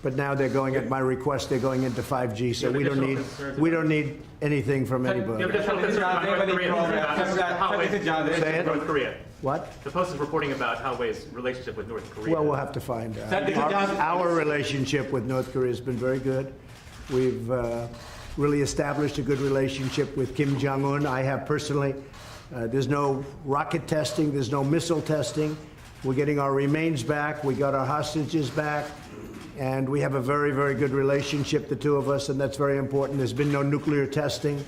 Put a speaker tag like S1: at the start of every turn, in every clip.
S1: but now they're going, at my request, they're going into 5G, so we don't need anything from anybody.
S2: You have additional concerns about North Korea about how Huawei's relationship with North Korea.
S1: What?
S2: The Post is reporting about Huawei's relationship with North Korea.
S1: Well, we'll have to find out. Our relationship with North Korea has been very good. We've really established a good relationship with Kim Jong-un. I have personally. There's no rocket testing. There's no missile testing. We're getting our remains back. We got our hostages back. And we have a very, very good relationship, the two of us, and that's very important. There's been no nuclear testing.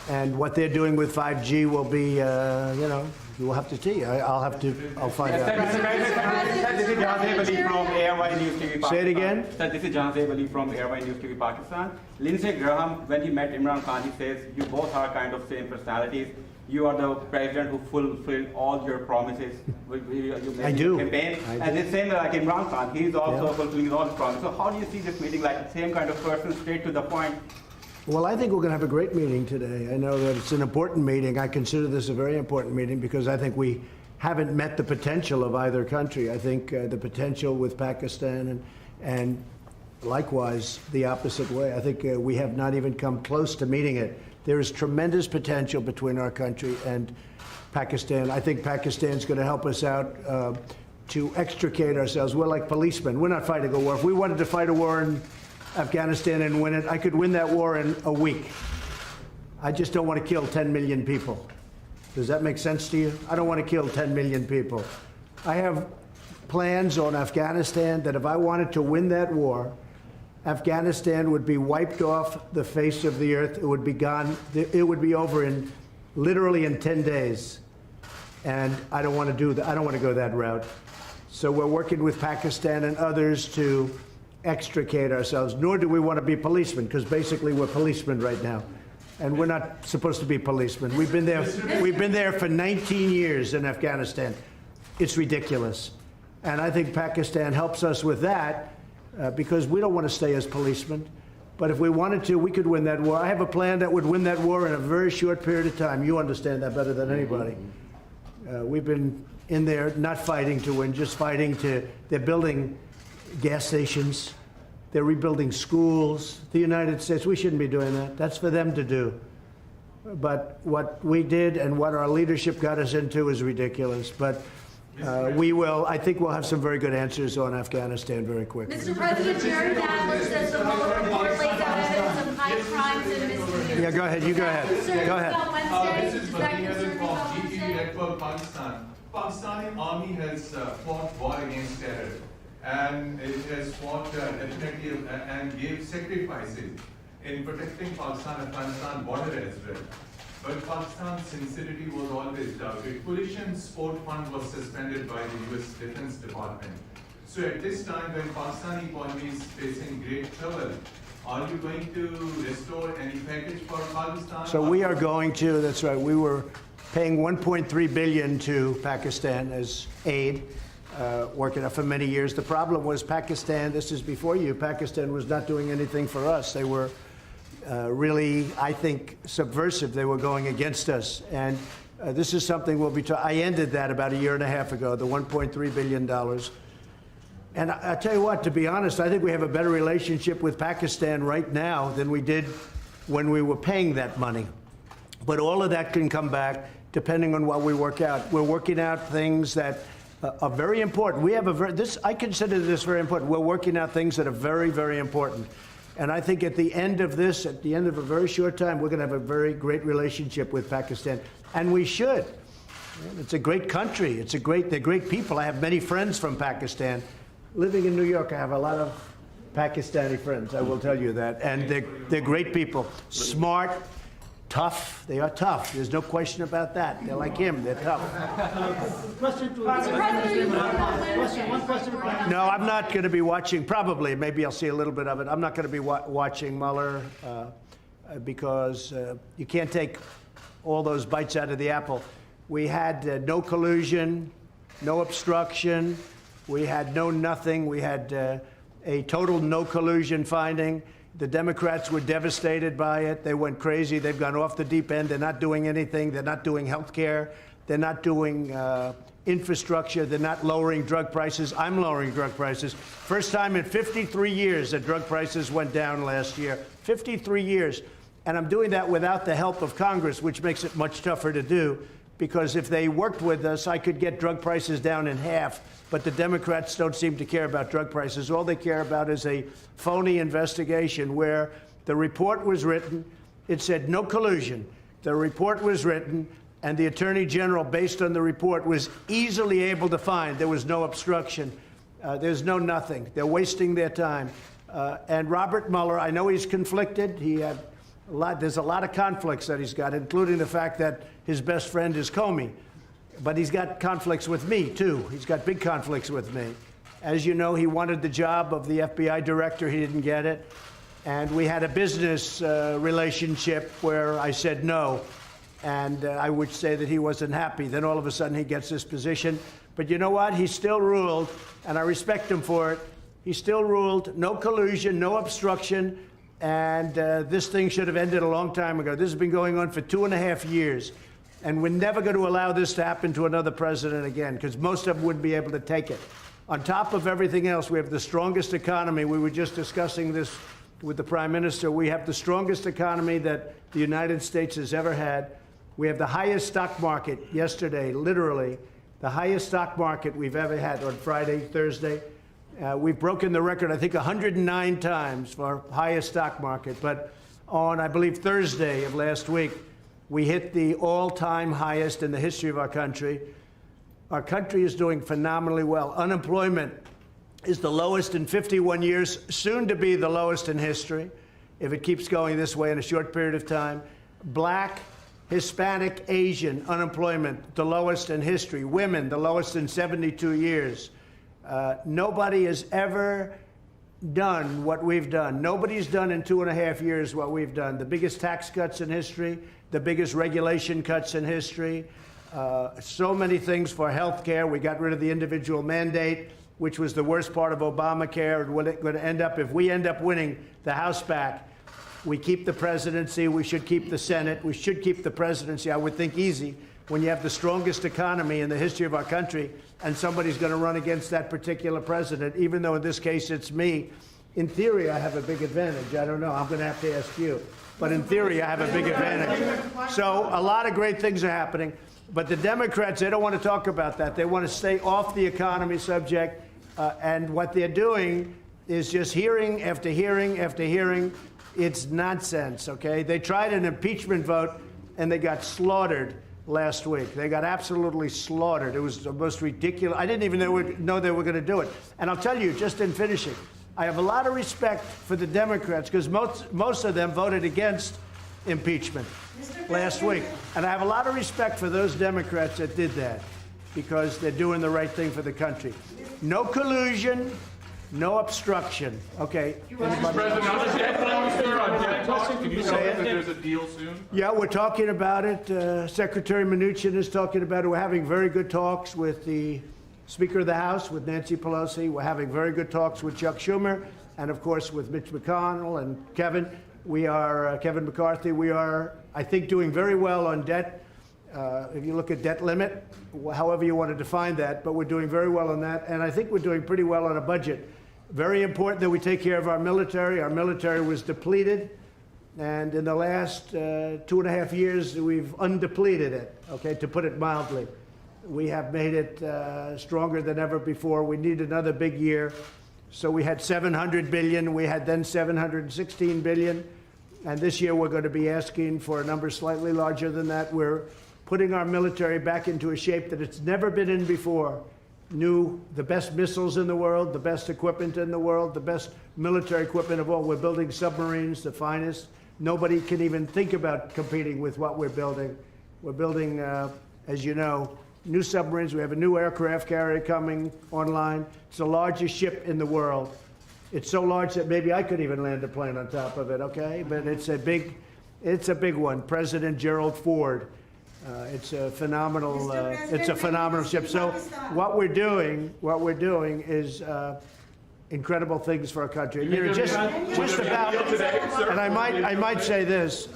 S1: And what they're doing with 5G will be, we'll have to see. I'll find out.
S3: This is Jahan Ali from ARY News TV Pakistan.
S1: Say it again?
S3: Sir, this is Jahan Ali from ARY News TV Pakistan. Lindsey Graham, when he met Imran Khan, he says, you both are kind of same personalities. You are the president who fulfilled all your promises. You made
S1: I do.
S3: Campaign. And the same like Imran Khan, he is also fulfilling all his promises. So how do you see this meeting, like the same kind of person, straight to the point?
S1: Well, I think we're going to have a great meeting today. I know that it's an important meeting. I consider this a very important meeting because I think we haven't met the potential of either country. I think the potential with Pakistan and likewise the opposite way. I think we have not even come close to meeting it. There is tremendous potential between our country and Pakistan. I think Pakistan's going to help us out to extricate ourselves. We're like policemen. We're not fighting a war. If we wanted to fight a war in Afghanistan and win it, I could win that war in a week. I just don't want to kill 10 million people. Does that make sense to you? I don't want to kill 10 million people. I have plans on Afghanistan that if I wanted to win that war, Afghanistan would be wiped off the face of the earth. It would be gone. It would be over literally in 10 days. And I don't want to do that. I don't want to go that route. So we're working with Pakistan and others to extricate ourselves, nor do we want to be policemen, because basically we're policemen right now. And we're not supposed to be policemen. We've been there for 19 years in Afghanistan. It's ridiculous. And I think Pakistan helps us with that. Because we don't want to stay as policemen. But if we wanted to, we could win that war. I have a plan that would win that war in a very short period of time. You understand that better than anybody. We've been in there not fighting to win, just fighting to, they're building gas stations. They're rebuilding schools. The United States, we shouldn't be doing that. That's for them to do. But what we did and what our leadership got us into is ridiculous. But I think we'll have some very good answers on Afghanistan very quickly.
S4: Mr. President, Jerry Nadler says the Mueller report lays out evidence of high crimes and misdemeanors.
S1: Yeah, go ahead. You go ahead. Go ahead.
S4: Wednesday,
S5: This is GTV Network Pakistan. Pakistani army has fought war against terror, and it has fought definitely and gave sacrifices in protecting Pakistan-Afghanistan border as well. But Pakistan's sincerity was always doubted. Coalition Support Fund was suspended by the U.S. Defense Department. So at this time, when Pakistani economy is facing great trouble, are you going to restore any package for Pakistan?
S1: So we are going to, that's right, we were paying $1.3 billion to Pakistan as aid, working out for many years. The problem was Pakistan, this is before you, Pakistan was not doing anything for us. They were really, I think, subversive. They were going against us. And this is something we'll be I ended that about a year and a half ago, the $1.3 billion. And I tell you what, to be honest, I think we have a better relationship with Pakistan right now than we did when we were paying that money. But all of that can come back depending on what we work out. We're working out things that are very important. We have I consider this very important. We're working out things that are very, very important. And I think at the end of this, at the end of a very short time, we're going to have a very great relationship with Pakistan. And we should. It's a great country. They're great people. I have many friends from Pakistan. Living in New York, I have a lot of Pakistani friends, I will tell you that. And they're great people. Smart, tough. They are tough. There's no question about that. They're like him. They're tough. No, I'm not going to be watching. Probably, maybe I'll see a little bit of it. I'm not going to be watching Mueller because you can't take all those bites out of the apple. We had no collusion, no obstruction. We had no nothing. We had a total no collusion finding. The Democrats were devastated by it. They went crazy. They've gone off the deep end. They're not doing anything. They're not doing health care. They're not doing infrastructure. They're not lowering drug prices. I'm lowering drug prices. First time in 53 years that drug prices went down last year. 53 years. And I'm doing that without the help of Congress, which makes it much tougher to do, because if they worked with us, I could get drug prices down in half. But the Democrats don't seem to care about drug prices. All they care about is a phony investigation where the report was written. It said no collusion. The report was written, and the Attorney General, based on the report, was easily able to find there was no obstruction. There's no nothing. They're wasting their time. And Robert Mueller, I know he's conflicted. He had there's a lot of conflicts that he's got, including the fact that his best friend is Comey. But he's got conflicts with me, too. He's got big conflicts with me. As you know, he wanted the job of the FBI director. He didn't get it. And we had a business relationship where I said no. And I would say that he wasn't happy. Then all of a sudden he gets this position. But you know what? He still ruled, and I respect him for it. He still ruled no collusion, no obstruction. And this thing should have ended a long time ago. This has been going on for 2.5 years. And we're never going to allow this to happen to another president again, because most of them wouldn't be able to take it. On top of everything else, we have the strongest economy. We were just discussing this with the Prime Minister. We have the strongest economy that the United States has ever had. We have the highest stock market yesterday, literally, the highest stock market we've ever had on Friday, Thursday. We've broken the record, I think, 109 times for highest stock market. But on, I believe, Thursday of last week, we hit the all-time highest in the history of our country. Our country is doing phenomenally well. Unemployment is the lowest in 51 years, soon to be the lowest in history, if it keeps going this way in a short period of time. Black, Hispanic, Asian unemployment, the lowest in history. Women, the lowest in 72 years. Nobody has ever done what we've done. Nobody's done in 2.5 years what we've done. The biggest tax cuts in history, the biggest regulation cuts in history, so many things for health care. We got rid of the individual mandate, which was the worst part of Obamacare. And what it's going to end up, if we end up winning the House back, we keep the presidency, we should keep the Senate, we should keep the presidency, I would think easy, when you have the strongest economy in the history of our country, and somebody's going to run against that particular president, even though in this case it's me. In theory, I have a big advantage. I don't know. I'm going to have to ask you. But in theory, I have a big advantage. So a lot of great things are happening. But the Democrats, they don't want to talk about that. They want to stay off the economy subject. And what they're doing is just hearing after hearing after hearing. It's nonsense, okay? They tried an impeachment vote, and they got slaughtered last week. They got absolutely slaughtered. It was the most ridiculous. I didn't even know they were going to do it. And I'll tell you, just in finishing, I have a lot of respect for the Democrats, because most of them voted against impeachment last week. And I have a lot of respect for those Democrats that did that, because they're doing the right thing for the country. No collusion, no obstruction. Okay.
S5: Mr. President, on the debt talks, can you say that there's a deal soon?
S1: Yeah, we're talking about it. Secretary Mnuchin is talking about it. We're having very good talks with the Speaker of the House, with Nancy Pelosi. We're having very good talks with Chuck Schumer, and of course with Mitch McConnell and Kevin. We are, Kevin McCarthy, we are, I think, doing very well on debt. If you look at debt limit, however you want to define that, but we're doing very well on that. And I think we're doing pretty well on a budget. Very important that we take care of our military. Our military was depleted. And in the last 2.5 years, we've undepleted it, okay, to put it mildly. We have made it stronger than ever before. We need another big year. So we had $700 billion. We had then $716 billion. And this year we're going to be asking for a number slightly larger than that. We're putting our military back into a shape that it's never been in before. The best missiles in the world, the best equipment in the world, the best military equipment of all. We're building submarines, the finest. Nobody can even think about competing with what we're building. We're building, as you know, new submarines. We have a new aircraft carrier coming online. It's the largest ship in the world. It's so large that maybe I could even land a plane on top of it, okay? But it's a big one. President Gerald Ford. It's a phenomenal ship. So what we're doing is incredible things for our country. You know, just about, and I might say this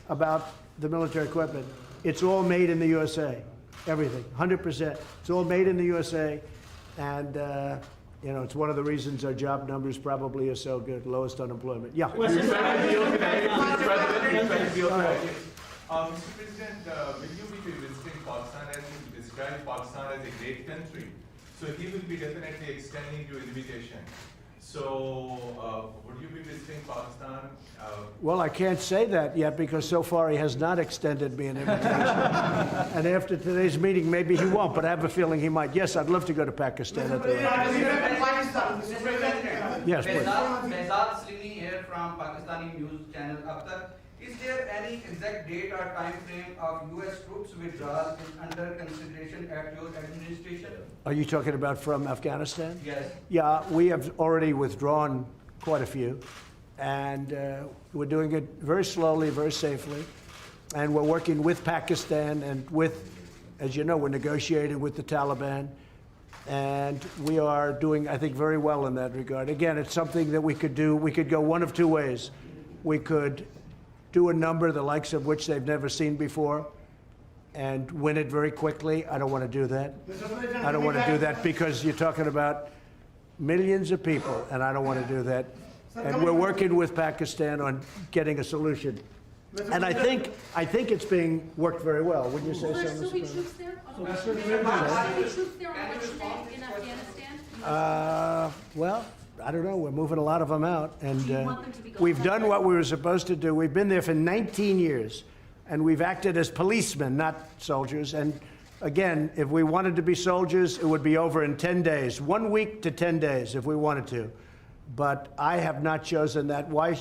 S1: about the military equipment. It's all made in the USA. everything, 100%. It's all made in the USA, and you know, it's one of the reasons our job numbers probably are so good, lowest unemployment. Yeah.
S5: Mr. President, will you be visiting Pakistan as you described Pakistan as a great country? So he will be definitely extending your invitation. So would you be visiting Pakistan?
S1: Well, I can't say that yet because so far he has not extended me an invitation. And after today's meeting, maybe he won't, but I have a feeling he might. Yes, I'd love to go to Pakistan at the Yes, please.
S6: Behzad Salimi here from Pakistani news channel Akhtar. Is there any exact date or time frame of U.S. troops withdrawal is under consideration at your administration?
S1: Are you talking about from Afghanistan?
S6: Yes.
S1: Yeah, we have already withdrawn quite a few, and we're doing it very slowly, very safely, and we're working with Pakistan and with, as you know, we're negotiating with the Taliban, and we are doing, I think, very well in that regard. Again, it's something that we could do. We could go one of two ways. We could do a number the likes of which they've never seen before and win it very quickly. I don't want to do that. I don't want to do that because you're talking about millions of people, and I don't want to do that. And we're working with Pakistan on getting a solution. And I think it's being worked very well. Wouldn't you say
S4: Will
S1: so,
S4: there still be
S1: Mr.
S4: troops there? Will there still be troops there on election day in Afghanistan?
S1: Well, I don't know. We're moving a lot of them out, and
S4: Do you want them to be gone
S1: we've
S4: by
S1: done
S4: then?
S1: what we were supposed to do. We've been there for 19 years, and we've acted as policemen, not soldiers. And again, if we wanted to be soldiers, it would be over in 10 days, 1 week to 10 days, if we wanted to. But I have not chosen that. Why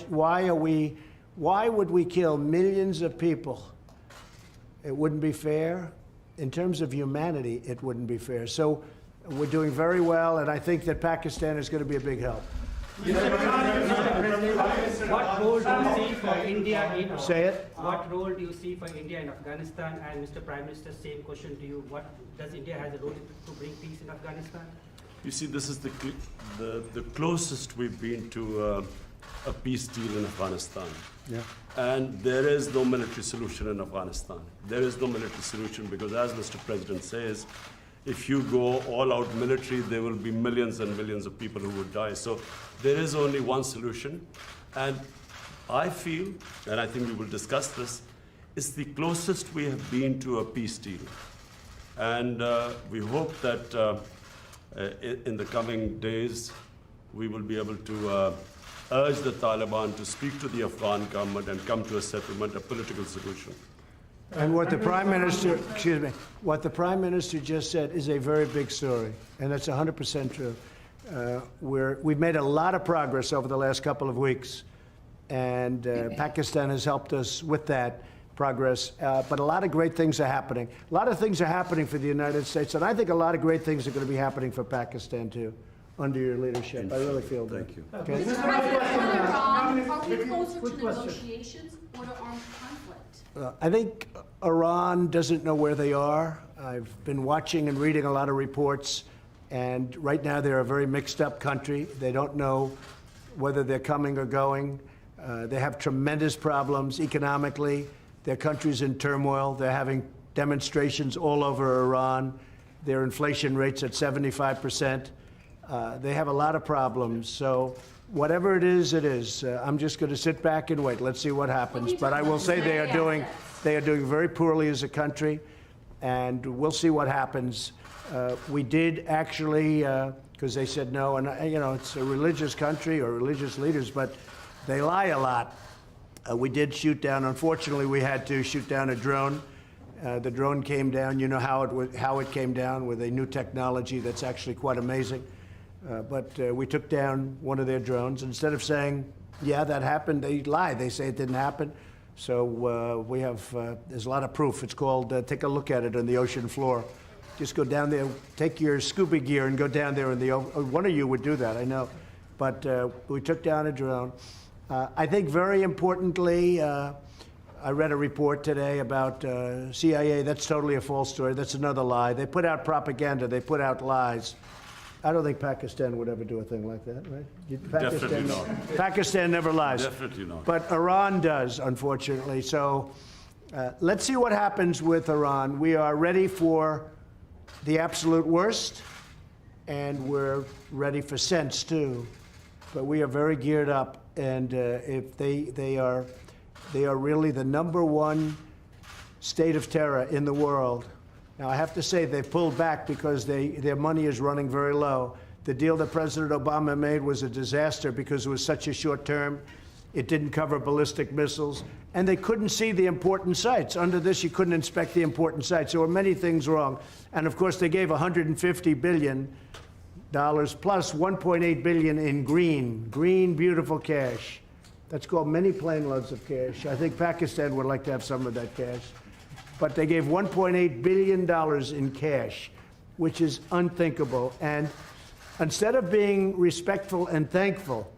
S1: would we kill millions of people? It wouldn't be fair. In terms of humanity, it wouldn't be fair. So we're doing very well, and I think that Pakistan is going to be a big help.
S7: What role do you see for India in
S1: Say it.
S7: What role do you see for India in Afghanistan? And Mr. Prime Minister, same question to you. What does India has a role to bring peace in Afghanistan?
S8: You see, this is the closest we've been to a peace deal in Afghanistan.
S1: Yeah.
S8: And there is no military solution in Afghanistan. There is no military solution because, as Mr. President says, if you go all out military, there will be millions and millions of people who would die. So there is only one solution. And I feel, and I think we will discuss this, it's the closest we have been to a peace deal. And we hope that in the coming days, we will be able to urge the Taliban to speak to the Afghan government and come to a settlement, a political solution.
S1: And what the Prime Minister, excuse me, what the Prime Minister just said is a very big story, and that's 100% true. We've made a lot of progress over the last couple of weeks, and Pakistan has helped us with that progress. But a lot of great things are happening. A lot of things are happening for the United States, and I think a lot of great things are going to be happening for Pakistan too, under your leadership. I really feel that.
S8: Thank you.
S1: Okay.
S4: Mr. President, with Iran, are we closer to negotiations or to armed conflict?
S1: I think Iran doesn't know where they are. I've been watching and reading a lot of reports, and right now they're a very mixed up country. They don't know whether they're coming or going. They have tremendous problems economically. Their country's in turmoil. They're having demonstrations all over Iran. Their inflation rate's at 75%. They have a lot of problems. So whatever it is, it is. I'm just going to sit back and wait. Let's see what happens. But I will say they are doing very poorly as a country, and we'll see what happens. We did actually, because they said no, and you know, it's a religious country or religious leaders, but they lie a lot. We did shoot down. Unfortunately, we had to shoot down a drone. The drone came down. You know how it came down, with a new technology that's actually quite amazing. But we took down one of their drones. Instead of saying, yeah, that happened, they lie. They say it didn't happen. So we have, there's a lot of proof. It's called, take a look at it on the ocean floor. Just go down there, take your scuba gear and go down there in the, one of you would do that, I know. But we took down a drone. I think very importantly, I read a report today about CIA. That's totally a false story. That's another lie. They put out propaganda. They put out lies. I don't think Pakistan would ever do a thing like that, right?
S8: Definitely not.
S1: Pakistan never lies.
S8: Definitely not.
S1: But Iran does, unfortunately. So Let's see what happens with Iran. We are ready for the absolute worst, and we're ready for sense too. But we are very geared up, and if they are really the #1 state of terror in the world. Now, I have to say they've pulled back because their money is running very low. The deal that President Obama made was a disaster because it was such a short term. It didn't cover ballistic missiles, and they couldn't see the important sites. Under this, you couldn't inspect the important sites. There were many things wrong. And of course, they gave $150 billion plus $1.8 billion in green, beautiful cash. That's called many plane loads of cash. I think Pakistan would like to have some of that cash. But they gave $1.8 billion in cash, which is unthinkable. And instead of being respectful and thankful,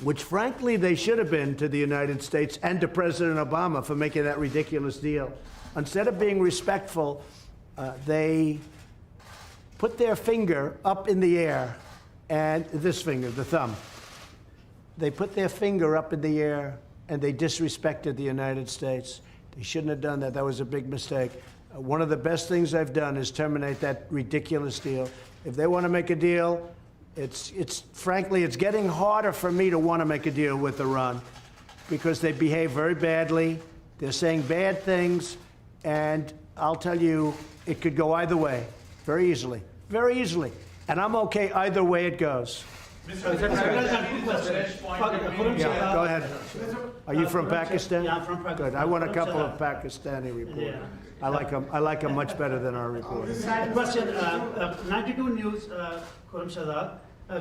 S1: which frankly they should have been to the United States and to President Obama for making that ridiculous deal, instead of being respectful, they put their finger up in the air, and this finger, the thumb, they put their finger up in the air and they disrespected the United States. They shouldn't have done that. That was a big mistake. One of the best things I've done is terminate that ridiculous deal. If they want to make a deal, frankly, it's getting harder for me to want to make a deal with Iran because they behave very badly. They're saying bad things, and I'll tell you, it could go either way very easily, very easily. And I'm okay either way it goes.
S5: Mr.
S1: Yeah, go ahead. Are you from Pakistan?
S7: Yeah, I'm from Pakistan.
S1: Good. I want a couple of Pakistani reporters.
S7: Yeah.
S1: I like them much better than our reporters.
S7: Question, 92 News, Khurram Shahzad.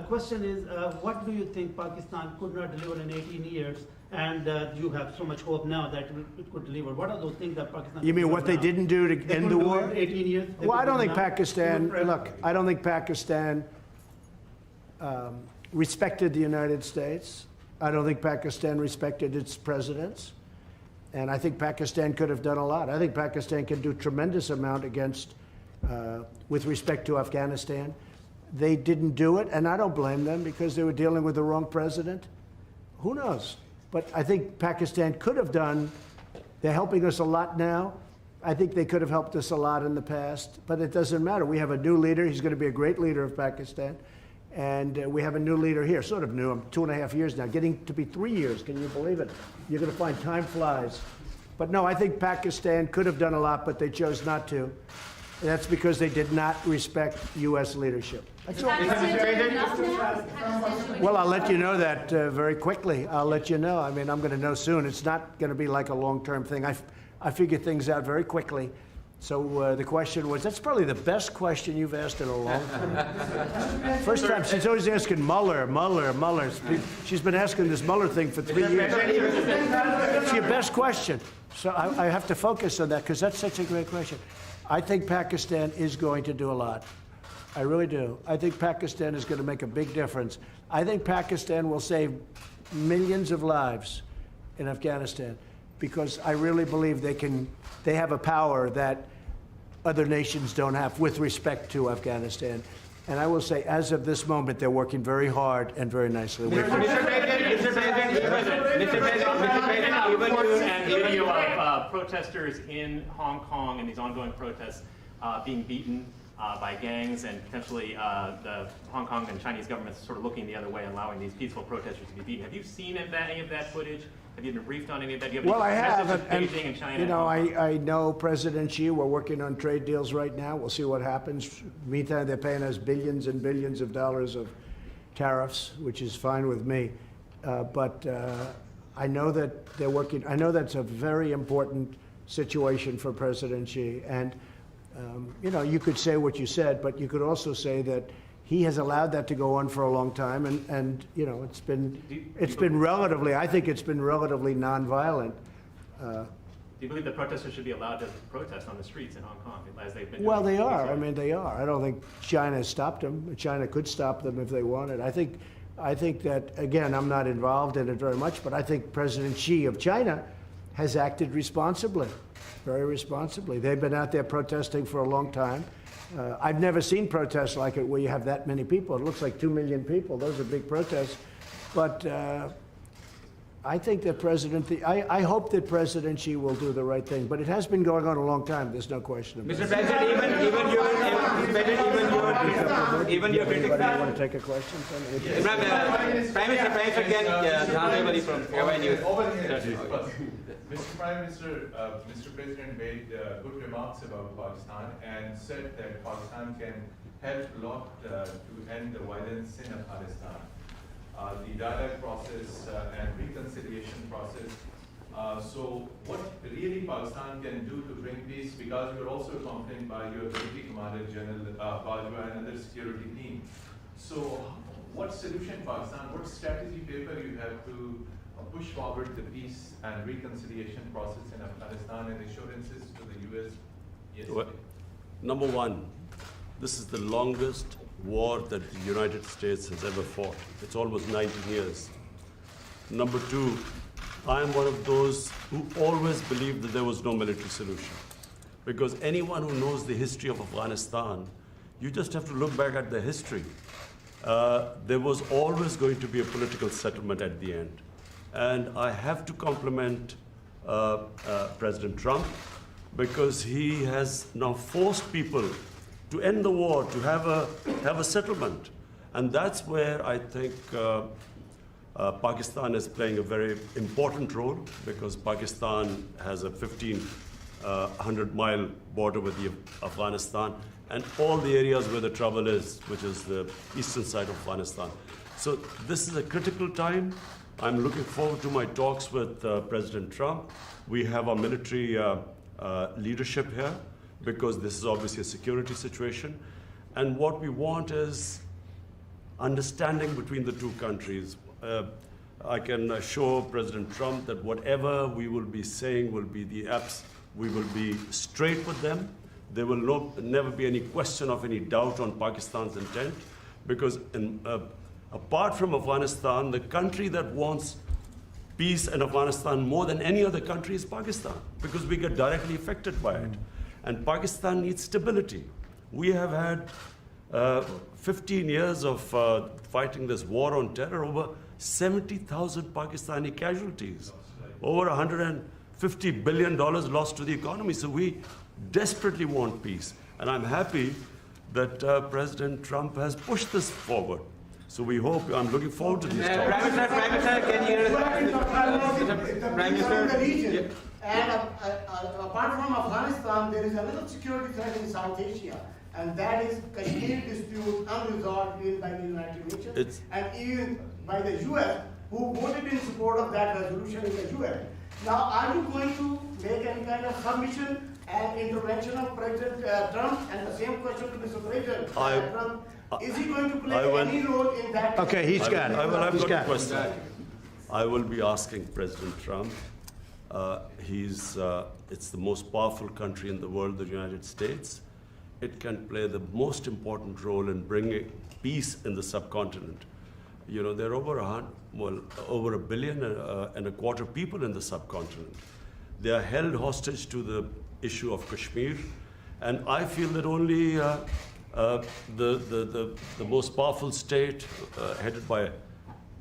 S7: Question is, what do you think Pakistan could not deliver in 18 years, and you have so much hope now that it could deliver? What are those things that Pakistan?
S1: You mean what they didn't do to end the war?
S7: 18 years.
S1: Well, I don't think Pakistan. Look, I don't think Pakistan respected the United States. I don't think Pakistan respected its presidents. And I think Pakistan could have done a lot. I think Pakistan can do a tremendous amount with respect to Afghanistan. They didn't do it, and I don't blame them because they were dealing with the wrong president. Who knows? But I think Pakistan could have done. They're helping us a lot now. I think they could have helped us a lot in the past, but it doesn't matter. We have a new leader. He's going to be a great leader of Pakistan. And we have a new leader here, sort of new. I'm 2.5 years now, getting to be 3 years. Can you believe it? You're going to find time flies. But no, I think Pakistan could have done a lot, but they chose not to. And that's because they did not respect U.S. leadership. That's all. Well, I'll let you know that very quickly. I'll let you know. I mean, I'm going to know soon. It's not going to be like a long-term thing. I figure things out very quickly. So the question was, that's probably the best question you've asked in a long time. First time, she's always asking Mueller. She's been asking this Mueller thing for 3 years. It's your best question. So I have to focus on that because that's such a great question. I think Pakistan is going to do a lot. I really do. I think Pakistan is going to make a big difference. I think Pakistan will save millions of lives in Afghanistan because I really believe they have a power that other nations don't have with respect to Afghanistan. And I will say, as of this moment, they're working very hard and very nicely.
S2: Mr. President, even you and video of protesters in Hong Kong and these ongoing protests being beaten by gangs and potentially the Hong Kong and Chinese governments sort of looking the other way, allowing these peaceful protesters to be beaten. Have you seen any of that footage? Have you been briefed on any of that? Do you have
S1: Well, I have,
S2: and Beijing and China.
S1: you know, I know President Xi. We're working on trade deals right now. We'll see what happens. Meantime, they're paying us billions and billions of dollars of tariffs, which is fine with me. But I know that they're working. I know that's a very important situation for President Xi. And you know, you could say what you said, but you could also say that he has allowed that to go on for a long time, and you know, it's been relatively. I think it's been relatively nonviolent.
S2: Do you believe that protesters should be allowed to protest on the streets in Hong Kong as they've been doing?
S1: Well, they are. I mean, they are. I don't think China has stopped them. China could stop them if they wanted. I think that, again, I'm not involved in it very much, but I think President Xi of China has acted responsibly, very responsibly. They've been out there protesting for a long time. I've never seen protests like it where you have that many people. It looks like 2 million people. Those are big protests. But I think that I hope that President Xi will do the right thing, but it has been going on a long time. There's no question about
S3: Mr.
S1: it.
S3: President, even your critics.
S1: Anybody want to take a question?
S3: Imran, Prime Minister again, Dhanawali from Airway News.
S5: Over here, first. Mr. Prime Minister, Mr. President made good remarks about Pakistan and said that Pakistan can help a lot to end the violence in Afghanistan. The dialogue process and reconciliation process. So what really Pakistan can do to bring peace, because you are also accompanied by your military commander, General Bajwa, and other security team. So what solution Pakistan, what strategy paper you have to push forward the peace and reconciliation process in Afghanistan and assurances to the US? Yes.
S8: Well, number one, this is the longest war that the United States has ever fought. It's almost 19 years. Number two, I am one of those who always believed that there was no military solution. Because anyone who knows the history of Afghanistan, you just have to look back at the history. There was always going to be a political settlement at the end. And I have to compliment President Trump, because he has now forced people to end the war, to have a settlement. And that's where I think Pakistan is playing a very important role, because Pakistan has a 1,500-mile border with Afghanistan and all the areas where the trouble is, which is the eastern side of Afghanistan. So this is a critical time. I'm looking forward to my talks with President Trump. We have our military leadership here, because this is obviously a security situation. And what we want is understanding between the two countries. I can assure President Trump that whatever we will be saying will be the apps. We will be straight with them. There will never be any question of any doubt on Pakistan's intent, because apart from Afghanistan, the country that wants peace in Afghanistan more than any other country is Pakistan, because we get directly affected by it. And Pakistan needs stability. We have had 15 years of fighting this war on terror, over 70,000 Pakistani casualties, over $150 billion lost to the economy. So we desperately want peace. And I'm happy that President Trump has pushed this forward. So we hope, I'm looking forward to these talks.
S3: Prime Minister, can you... Prime Minister,
S9: and apart from Afghanistan, there is another security threat in South Asia, and that is Kashmir dispute unresolved even by the United Nations and even by the US, who voted in support of that resolution in the UN. Now, are you going to make any kind of submission and intervention of President Trump? And the same question to Mr. President Trump. Is he going to play any role in that?
S1: Okay, he's got it.
S8: I've got a question. I will be asking President Trump. It's the most powerful country in the world, the United States. It can play the most important role in bringing peace in the subcontinent. You know, there are over a billion and a quarter people in the subcontinent. They are held hostage to the issue of Kashmir, and I feel that only the most powerful state, headed by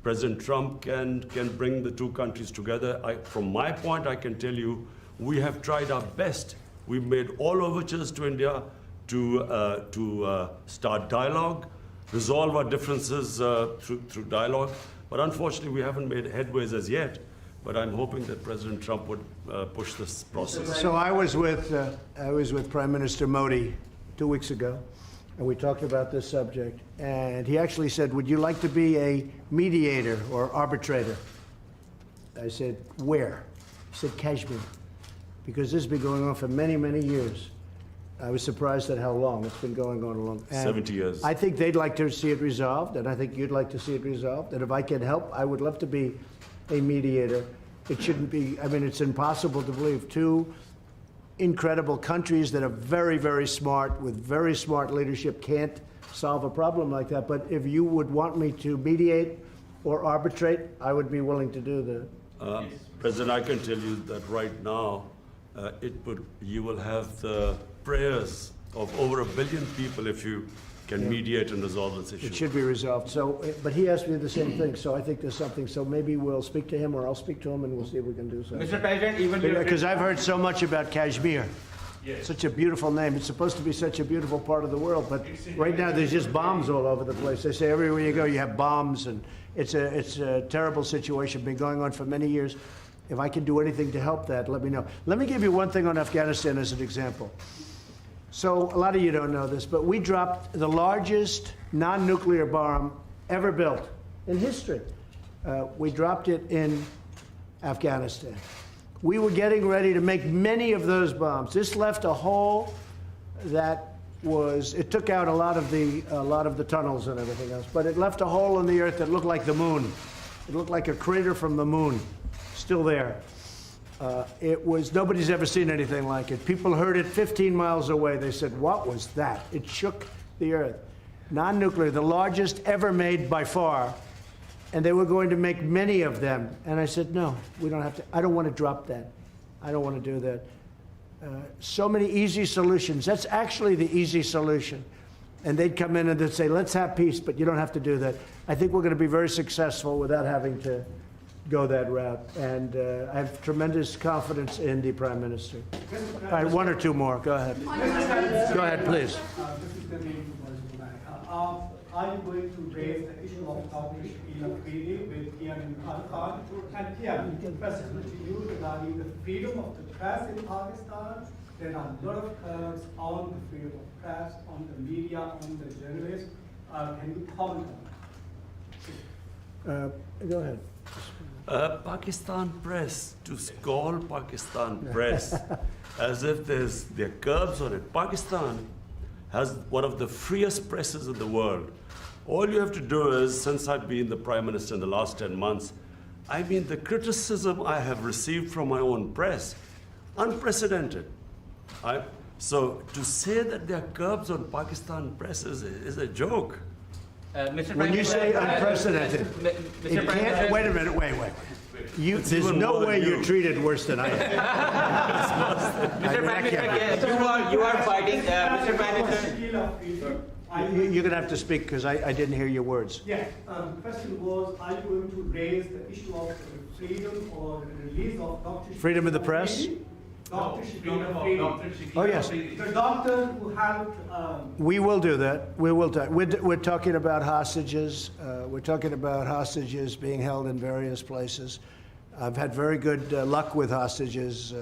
S8: President Trump, can bring the two countries together. From my point, I can tell you, we have tried our best. We've made all overtures to India to start dialogue, resolve our differences through dialogue. But unfortunately, we haven't made headways as yet. But I'm hoping that President Trump would push this process.
S1: So I was with Prime Minister Modi 2 weeks ago, and we talked about this subject. And he actually said, "Would you like to be a mediator or arbitrator?" I said, "Where?" He said, "Kashmir," because this has been going on for many, many years. I was surprised at how long it's been going on.
S8: 70 years.
S1: I think they'd like to see it resolved, and I think you'd like to see it resolved. And if I can help, I would love to be a mediator. It shouldn't be, I mean, it's impossible to believe two incredible countries that are very, very smart, with very smart leadership, can't solve a problem like that. But if you would want me to mediate or arbitrate, I would be willing to do that.
S8: President, I can tell you that right now, you will have the prayers of over 1 billion people if you can mediate and resolve this issue.
S1: It should be resolved. So, but he asked me the same thing, so I think there's something. So maybe we'll speak to him, or I'll speak to him, and we'll see if we can do something.
S3: Mr. President, even your
S1: Because I've heard so much about Kashmir.
S2: Yes.
S1: Such a beautiful name. It's supposed to be such a beautiful part of the world, but right now there's just bombs all over the place. They say everywhere you go you have bombs, and it's a terrible situation. Been going on for many years. If I can do anything to help that, let me know. Let me give you one thing on Afghanistan as an example. So a lot of you don't know this, but we dropped the largest non-nuclear bomb ever built in history. We dropped it in Afghanistan. We were getting ready to make many of those bombs. This left a hole that was, it took out a lot of the tunnels and everything else, but it left a hole in the earth that looked like the moon. It looked like a crater from the moon, still there. Nobody's ever seen anything like it. People heard it 15 miles away. They said, what was that? It shook the earth. Non-nuclear, the largest ever made by far. And they were going to make many of them. And I said, no, we don't have to. I don't want to drop that. I don't want to do that. So many easy solutions. That's actually the easy solution. And they'd come in and they'd say, let's have peace, but you don't have to do that. I think we're going to be very successful without having to go that route. And I have tremendous confidence in the Prime Minister. All right, one or two more. Go ahead. Go ahead, please.
S10: This is the main question. Are you going to raise the issue of Turkish treaty with Imran Khan and President you regarding the freedom of the press in Pakistan? There are a lot of curbs on the freedom of press, on the media, on the journalists. Can you comment on that?
S1: Go ahead.
S8: Pakistan press, to call Pakistan press as if there are curbs on it. Pakistan has one of the freest presses in the world. All you have to do is, since I've been the Prime Minister in the last 10 months, I mean, the criticism I have received from my own press, unprecedented. So to say that there are curbs on Pakistan press is a joke.
S3: Mr.
S1: When you say unprecedented, it can't, wait a minute, wait. There's no way you're treated worse than I am.
S3: Mr. Prime Minister, you are fighting, Mr. Prime Minister.
S1: You're going to have to speak because I didn't hear your words.
S10: Yeah, the question was, are you going to raise the issue of freedom or the release of Dr.
S1: Freedom of the press?
S10: Dr.
S1: Oh, yes.
S10: The doctor who helped.
S1: We will do that. We will. We're talking about hostages. We're talking about hostages being held in various places. I've had very good luck with hostages,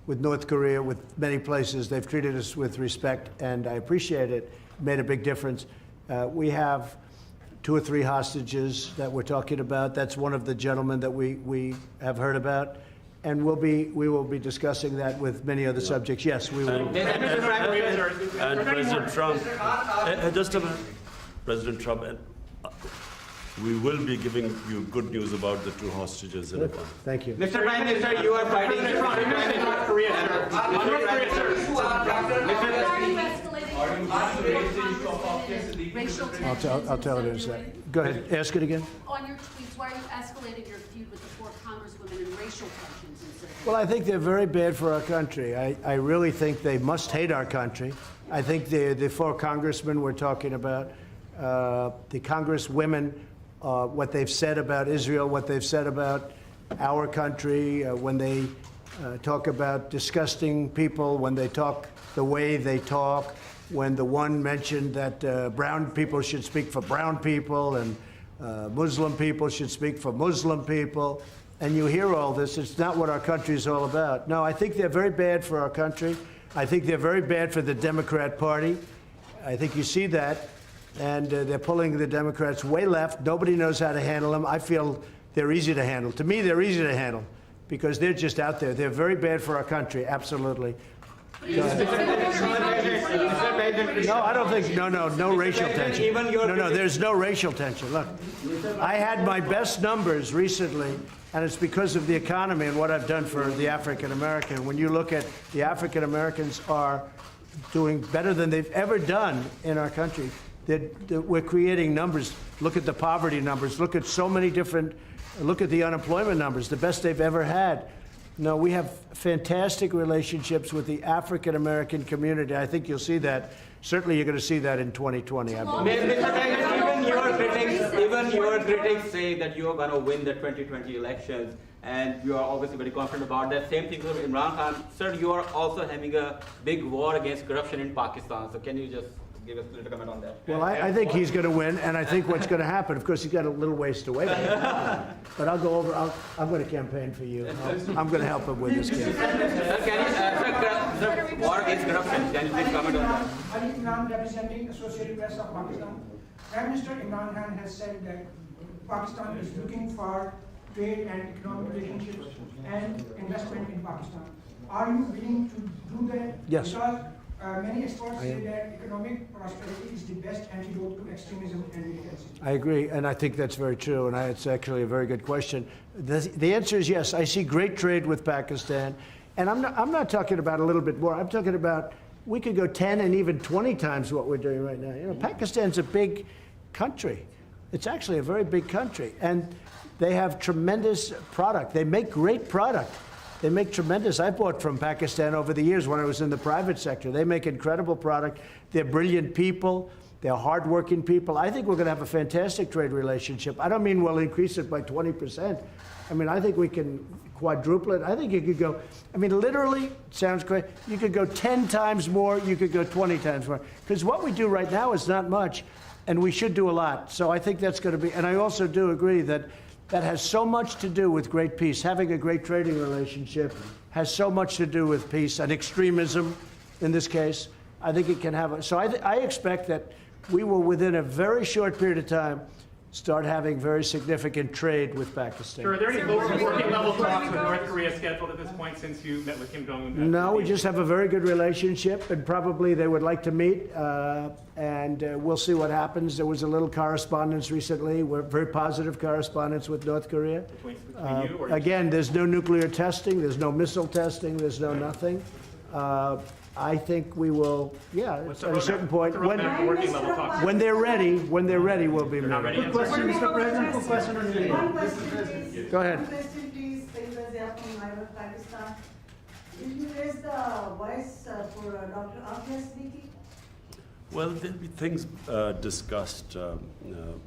S1: with North Korea, with many places. They've treated us with respect, and I appreciate it. Made a big difference. We have 2 or 3 hostages that we're talking about. That's one of the gentlemen that we have heard about. And we will be discussing that with many other subjects. Yes, we will.
S8: And President Trump, just a minute, President Trump, we will be giving you good news about the 2 hostages in a month.
S1: Thank you.
S3: Mr. Prime Minister, you are fighting.
S2: North Korea, sir. North Korea, sir.
S1: I'll tell it in a second. Go ahead. Ask it again.
S4: On your tweets, why are you escalating your feud with the 4 congresswomen and racial tensions in Syria?
S1: Well, I think they're very bad for our country. I really think they must hate our country. I think the 4 congressmen we're talking about, the congresswomen, what they've said about Israel, what they've said about our country, when they talk about disgusting people, when they talk the way they talk, when the one mentioned that brown people should speak for brown people and Muslim people should speak for Muslim people, and you hear all this, it's not what our country is all about. No, I think they're very bad for our country. I think they're very bad for the Democrat Party. I think you see that, and they're pulling the Democrats way left. Nobody knows how to handle them. I feel they're easy to handle. To me, they're easy to handle because they're just out there. They're very bad for our country, absolutely. No, I don't think, no racial tension. No, there's no racial tension. Look, I had my best numbers recently, and it's because of the economy and what I've done for the African American. When you look at the African Americans are doing better than they've ever done in our country. We're creating numbers. Look at the poverty numbers. Look at so many different, look at the unemployment numbers, the best they've ever had. No, we have fantastic relationships with the African American community. I think you'll see that. Certainly, you're going to see that in 2020. I believe.
S3: Mr. President, even your critics say that you are going to win the 2020 elections, and you are obviously very confident about that. Same thing with Imran Khan. Sir, you are also having a big war against corruption in Pakistan. So can you just give us a little comment on that?
S1: Well, I think he's going to win, and I think what's going to happen, of course, he's got a little ways to wait. But I'll go over, I'm going to campaign for you. I'm going to help him win this campaign.
S3: Sir, can you, sir, war against corruption, can you please comment on that?
S11: Ali Imran, representing Associated Press of Pakistan. Prime Minister Imran Khan has said that Pakistan is looking for trade and economic relationships and investment in Pakistan. Are you willing to do that?
S1: Yes.
S11: Because many experts say that economic prosperity is the best antidote to extremism and militancy.
S1: I agree, and I think that's very true, and it's actually a very good question. The answer is yes. I see great trade with Pakistan, and I'm not talking about a little bit more. I'm talking about we could go 10 and even 20 times what we're doing right now. You know, Pakistan's a big country. It's actually a very big country, and they have tremendous product. They make great product. They make tremendous. I bought from Pakistan over the years when I was in the private sector. They make incredible product. They're brilliant people. They're hardworking people. I think we're going to have a fantastic trade relationship. I don't mean we'll increase it by 20%. I mean, I think we can quadruple it. I think you could go, I mean, literally, it sounds great. You could go 10 times more. You could go 20 times more. Because what we do right now is not much, and we should do a lot. So I think that's going to be, and I also do agree that that has so much to do with great peace. Having a great trading relationship has so much to do with peace and extremism in this case. I think it can have so I expect that we will, within a very short period of time, start having very significant trade with Pakistan.
S2: Sure, are there any working level talks with North Korea scheduled at this point since you met with Kim Jong-un?
S1: No, we just have a very good relationship, and probably they would like to meet, and we'll see what happens. There was a little correspondence recently, very positive correspondence with North Korea.
S2: Between you or
S1: Again, there's no nuclear testing, there's no missile testing, there's no nothing. I think we will, at a certain point, when they're ready, we'll be ready.
S7: Good question, Mr. President. Good question on India.
S9: One question, please.
S1: Go ahead.
S9: One question, please. From Pakistan. Will you raise the voice for Dr. Afia Siddiqui?
S8: Well, there'll be things discussed,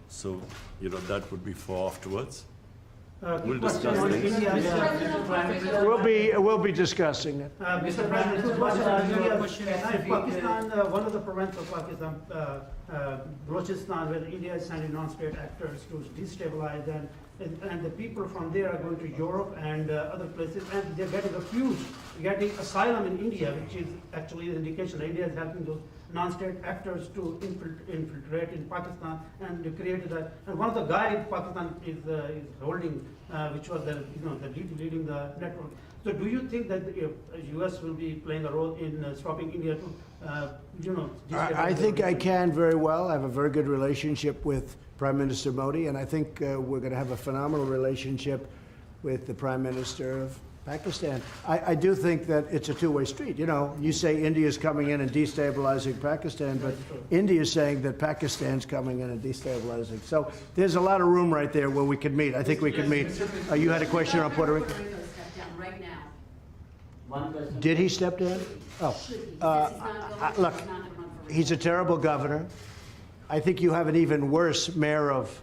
S8: so that would be for afterwards. We'll discuss things.
S1: We'll be discussing it.
S7: Mr. President, good question on India. Pakistan, one of the provinces of Pakistan, Balochistan, where India is sending non-state actors to destabilize, and the people from there are going to Europe and other places, and they're getting refuged, getting asylum in India, which is actually an indication that India is helping those non-state actors to infiltrate in Pakistan and they created that. And one of the guys Pakistan is holding, which was leading the network. So do you think that the U.S. will be playing a role in stopping India to,
S1: I think I can very well. I have a very good relationship with Prime Minister Modi, and I think we're going to have a phenomenal relationship with the Prime Minister of Pakistan. I do think that it's a two-way street. You say India is coming in and destabilizing Pakistan, but India is saying that Pakistan's coming in and destabilizing. So there's a lot of room right there where we could meet. I think we could meet. You had a question on Puerto Rico?
S4: Right now.
S3: One question.
S1: Did he step down? Look, he's a terrible governor. I think you have an even worse mayor of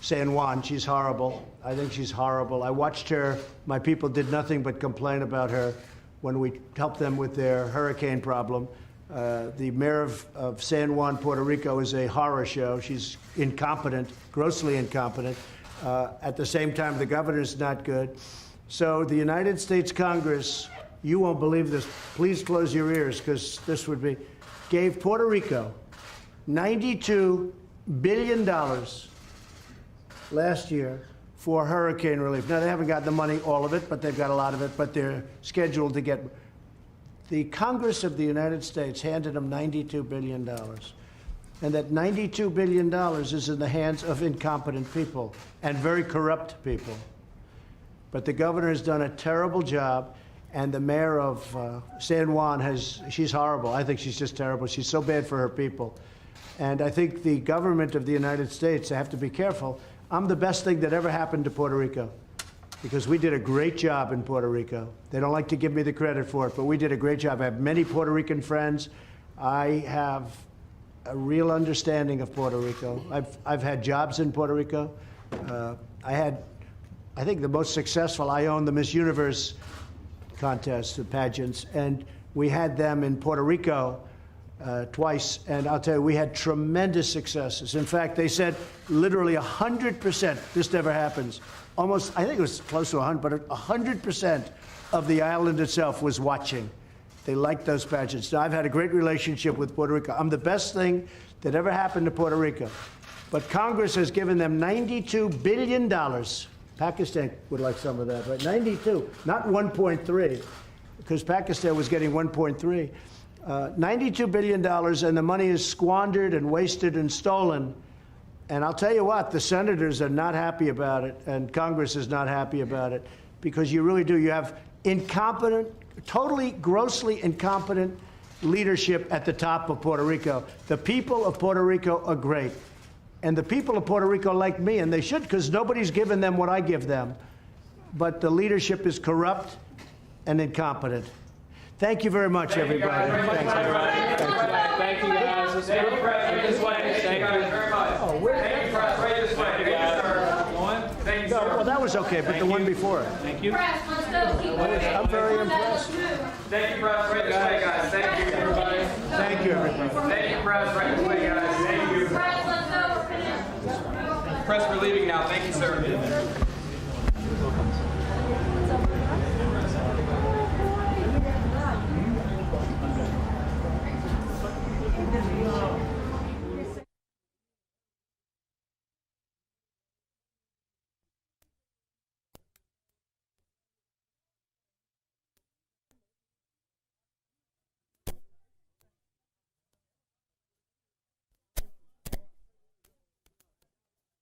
S1: San Juan. She's horrible. I think she's horrible. I watched her. My people did nothing but complain about her when we helped them with their hurricane problem. The mayor of San Juan, Puerto Rico, is a horror show. She's incompetent, grossly incompetent. At the same time, the governor's not good. So the United States Congress, you won't believe this. Please close your ears, because this would be, gave Puerto Rico $92 billion last year for hurricane relief. Now, they haven't got the money, all of it, but they've got a lot of it, but they're scheduled to get. The Congress of the United States handed them $92 billion. And that $92 billion is in the hands of incompetent people and very corrupt people. But the governor has done a terrible job, and the mayor of San Juan she's horrible. I think she's just terrible. She's so bad for her people. And I think the government of the United States, they have to be careful. I'm the best thing that ever happened to Puerto Rico. because we did a great job in Puerto Rico. They don't like to give me the credit for it, but we did a great job. I have many Puerto Rican friends. I have a real understanding of Puerto Rico. I've had jobs in Puerto Rico. I think the most successful, I owned the Miss Universe contest, the pageants, and we had them in Puerto Rico twice, and I'll tell you, we had tremendous successes. In fact, they said literally 100%, this never happens, almost, I think it was close to 100, but 100% of the island itself was watching. They liked those pageants. Now, I've had a great relationship with Puerto Rico. I'm the best thing that ever happened to Puerto Rico. But Congress has given them $92 billion. Pakistan would like some of that, right? 92, not 1.3, because Pakistan was getting 1.3. $92 billion, and the money is squandered and wasted and stolen. And I'll tell you what, the senators are not happy about it, and Congress is not happy about it, because you really do. You have incompetent, totally, grossly incompetent leadership at the top of Puerto Rico. The people of Puerto Rico are great. And the people of Puerto Rico like me, and they should, because nobody's given them what I give them. But the leadership is corrupt and incompetent. Thank you very much, everybody. Thanks.
S12: Thank you, guys. Let's go. This way. Thank you very much.
S1: Oh, where?
S12: Thank you, press. Right this way. Thank you, sir. One. Thank you,
S1: No,
S12: sir.
S1: well, that was okay, but the one before it.
S12: Thank you.
S4: Press, let's go. Keep moving.
S1: I'm very impressed.
S12: Thank you, press. Right this way, guys. Thank you, everybody.
S1: Thank you, everybody.
S12: Thank you, press. Right this way, guys. Thank you.
S4: Press, let's go. We're finished.
S12: Press, we're leaving now. Thank you, sir.